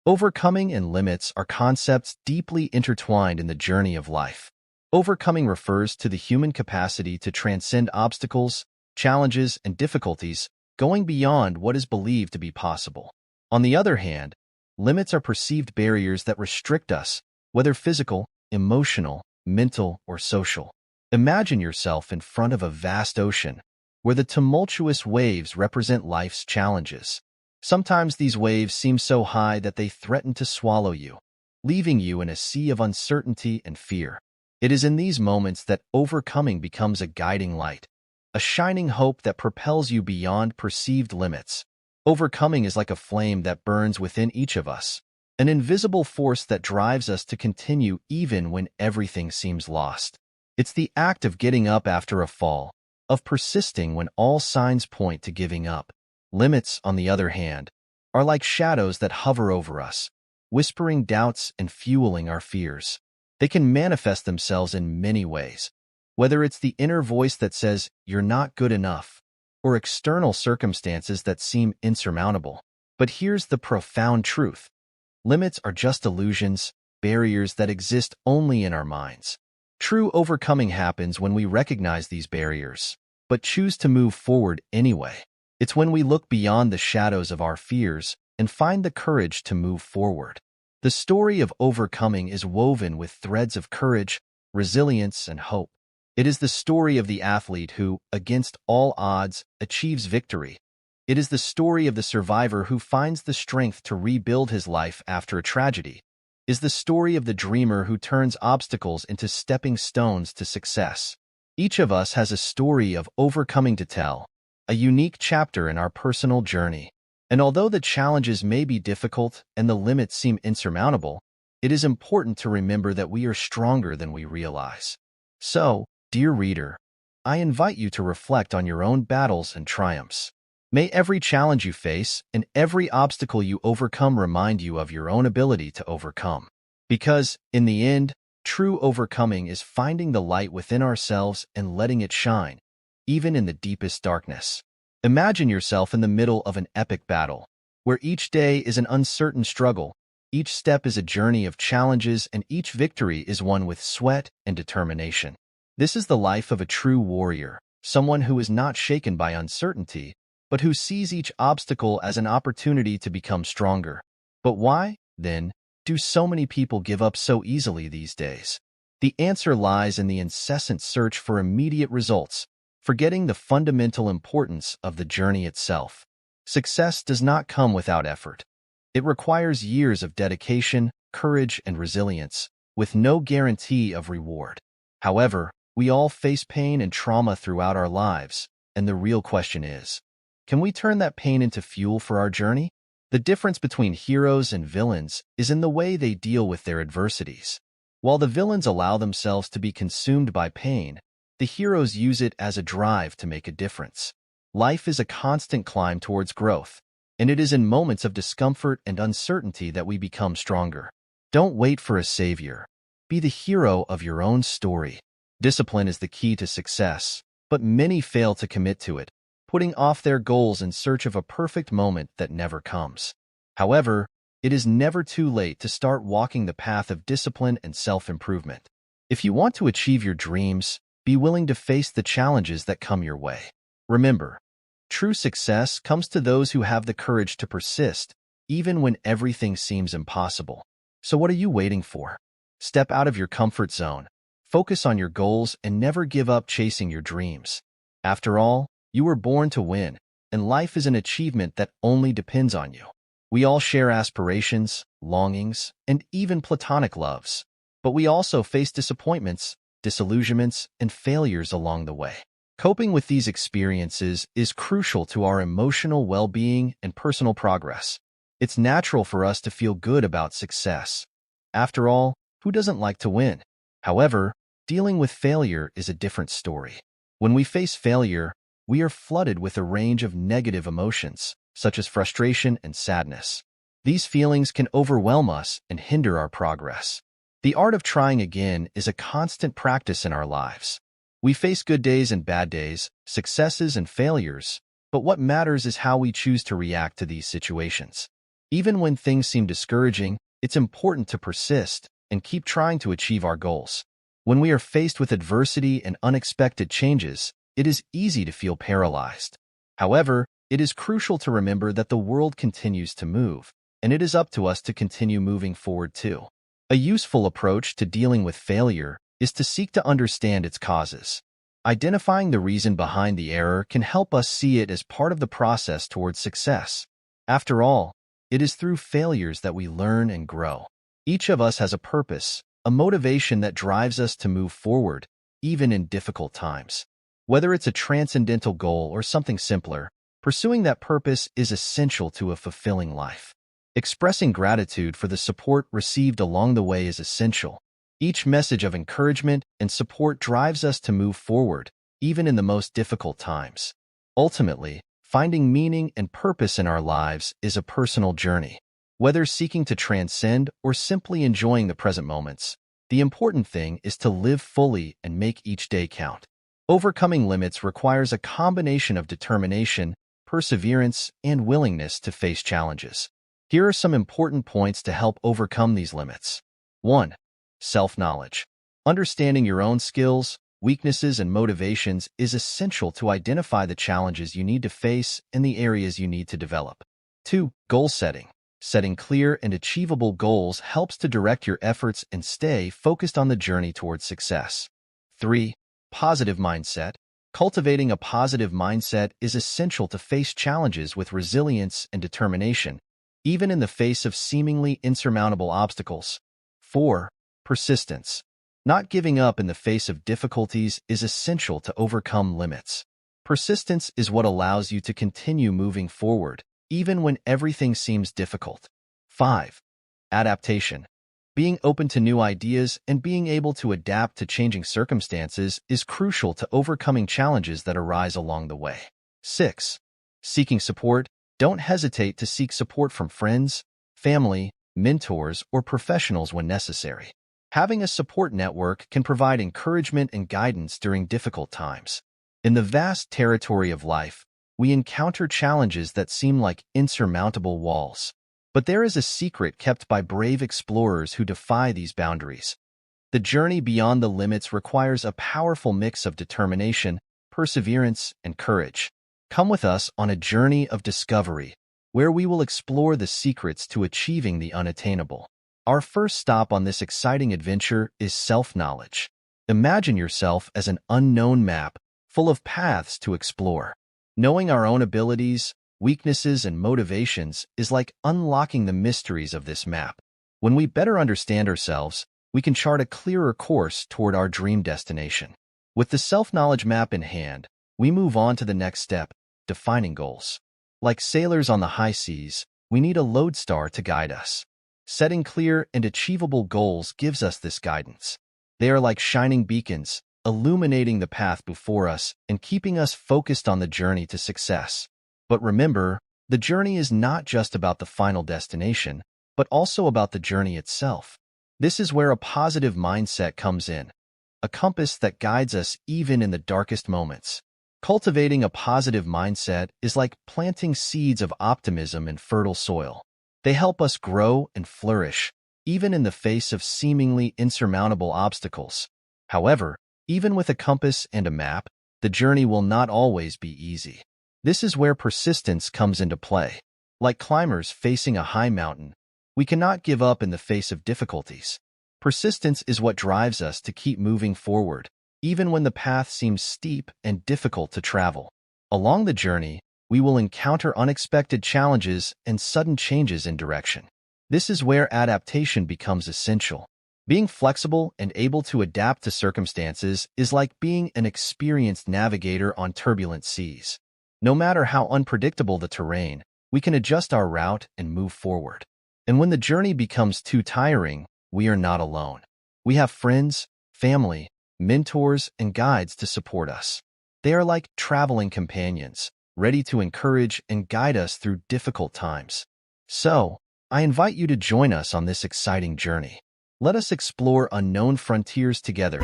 Overcoming and limits are concepts deeply intertwined in the journey of life. Overcoming refers to the human capacity to transcend obstacles, challenges, and difficulties, going beyond what is believed to be possible. On the other hand, limits are perceived barriers that restrict us, whether physical, emotional, mental, or social. Imagine yourself in front of a vast ocean, where the tumultuous waves represent life's challenges. Sometimes these waves seem so high that they threaten to swallow you, leaving you in a sea of uncertainty and fear. It is in these moments that overcoming becomes a guiding light, a shining hope that propels you beyond perceived limits. Overcoming is like a flame that burns within each of us, an invisible force that drives us to continue even when everything seems lost. It's the act of getting up after a fall, of persisting when all signs point to giving up. Limits, on the other hand, are like shadows that hover over us, whispering doubts and fueling our fears. They can manifest themselves in many ways, whether it's the inner voice that says, "You're not good enough," or external circumstances that seem insurmountable. But here's the profound truth. Limits are just illusions, barriers that exist only in our minds. True overcoming happens when we recognize these barriers, but choose to move forward anyway. It's when we look beyond the shadows of our fears and find the courage to move forward. The story of overcoming is woven with threads of courage, resilience, and hope. It is the story of the athlete who, against all odds, achieves victory. It is the story of the survivor who finds the strength to rebuild his life after a tragedy. It is the story of the dreamer who turns obstacles into stepping stones to success. Each of us has a story of overcoming to tell, a unique chapter in our personal journey. And although the challenges may be difficult and the limits seem insurmountable, it is important to remember that we are stronger than we realize. So, dear reader, I invite you to reflect on your own battles and triumphs. May every challenge you face and every obstacle you overcome remind you of your own ability to overcome. Because, in the end, true overcoming is finding the light within ourselves and letting it shine, even in the deepest darkness. Imagine yourself in the middle of an epic battle, where each day is an uncertain struggle, each step is a journey of challenges, and each victory is won with sweat and determination. This is the life of a true warrior, someone who is not shaken by uncertainty, but who sees each obstacle as an opportunity to become stronger. But why, then, do so many people give up so easily these days? The answer lies in the incessant search for immediate results, forgetting the fundamental importance of the journey itself. Success does not come without effort. It requires years of dedication, courage, and resilience, with no guarantee of reward. However, we all face pain and trauma throughout our lives, and the real question is, can we turn that pain into fuel for our journey? The difference between heroes and villains is in the way they deal with their adversities. While the villains allow themselves to be consumed by pain, the heroes use it as a drive to make a difference. Life is a constant climb towards growth, and it is in moments of discomfort and uncertainty that we become stronger. Don't wait for a savior. Be the hero of your own story. Discipline is the key to success, but many fail to commit to it, putting off their goals in search of a perfect moment that never comes. However, it is never too late to start walking the path of discipline and self-improvement. If you want to achieve your dreams, be willing to face the challenges that come your way. Remember, true success comes to those who have the courage to persist, even when everything seems impossible. So what are you waiting for? Step out of your comfort zone, focus on your goals, and never give up chasing your dreams. After all, you were born to win, and life is an achievement that only depends on you. We all share aspirations, longings, and even platonic loves. But we also face disappointments, disillusionments, and failures along the way. Coping with these experiences is crucial to our emotional well-being and personal progress. It's natural for us to feel good about success. After all, who doesn't like to win? However, dealing with failure is a different story. When we face failure, we are flooded with a range of negative emotions, such as frustration and sadness. These feelings can overwhelm us and hinder our progress. The art of trying again is a constant practice in our lives. We face good days and bad days, successes and failures, but what matters is how we choose to react to these situations. Even when things seem discouraging, it's important to persist and keep trying to achieve our goals. When we are faced with adversity and unexpected changes, it is easy to feel paralyzed. However, it is crucial to remember that the world continues to move, and it is up to us to continue moving forward too. A useful approach to dealing with failure is to seek to understand its causes. Identifying the reason behind the error can help us see it as part of the process towards success. After all, it is through failures that we learn and grow. Each of us has a purpose, a motivation that drives us to move forward, even in difficult times. Whether it's a transcendental goal or something simpler, pursuing that purpose is essential to a fulfilling life. Expressing gratitude for the support received along the way is essential. Each message of encouragement and support drives us to move forward, even in the most difficult times. Ultimately, finding meaning and purpose in our lives is a personal journey. Whether seeking to transcend or simply enjoying the present moments, the important thing is to live fully and make each day count. Overcoming limits requires a combination of determination, perseverance, and willingness to face challenges. Here are some important points to help overcome these limits. 1. Self-knowledge. Understanding your own skills, weaknesses, and motivations is essential to identify the challenges you need to face and the areas you need to develop. 2. Goal setting. Setting clear and achievable goals helps to direct your efforts and stay focused on the journey towards success. 3. Positive mindset. Cultivating a positive mindset is essential to face challenges with resilience and determination, even in the face of seemingly insurmountable obstacles. 4. Persistence. Not giving up in the face of difficulties is essential to overcome limits. Persistence is what allows you to continue moving forward, even when everything seems difficult. 5. Adaptation. Being open to new ideas and being able to adapt to changing circumstances is crucial to overcoming challenges that arise along the way. 6. Seeking support. Don't hesitate to seek support from friends, family, mentors, or professionals when necessary. Having a support network can provide encouragement and guidance during difficult times. In the vast territory of life, we encounter challenges that seem like insurmountable walls. But there is a secret kept by brave explorers who defy these boundaries. The journey beyond the limits requires a powerful mix of determination, perseverance, and courage. Come with us on a journey of discovery, where we will explore the secrets to achieving the unattainable. Our first stop on this exciting adventure is self-knowledge. Imagine yourself as an unknown map, full of paths to explore. Knowing our own abilities, weaknesses, and motivations is like unlocking the mysteries of this map. When we better understand ourselves, we can chart a clearer course toward our dream destination. With the self-knowledge map in hand, we move on to the next step, defining goals. Like sailors on the high seas, we need a lodestar to guide us. Setting clear and achievable goals gives us this guidance. They are like shining beacons, illuminating the path before us and keeping us focused on the journey to success. But remember, the journey is not just about the final destination, but also about the journey itself. This is where a positive mindset comes in, a compass that guides us even in the darkest moments. Cultivating a positive mindset is like planting seeds of optimism in fertile soil. They help us grow and flourish, even in the face of seemingly insurmountable obstacles. However, even with a compass and a map, the journey will not always be easy. This is where persistence comes into play. Like climbers facing a high mountain, we cannot give up in the face of difficulties. Persistence is what drives us to keep moving forward, even when the path seems steep and difficult to travel. Along the journey, we will encounter unexpected challenges and sudden changes in direction. This is where adaptation becomes essential. Being flexible and able to adapt to circumstances is like being an experienced navigator on turbulent seas. No matter how unpredictable the terrain, we can adjust our route and move forward. And when the journey becomes too tiring, we are not alone. We have friends, family, mentors, and guides to support us. They are like traveling companions, ready to encourage and guide us through difficult times. So, I invite you to join us on this exciting journey. Let us explore unknown frontiers together,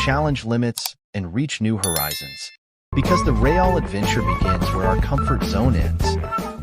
challenge limits, and reach new horizons. Because the real adventure begins where our comfort zone ends.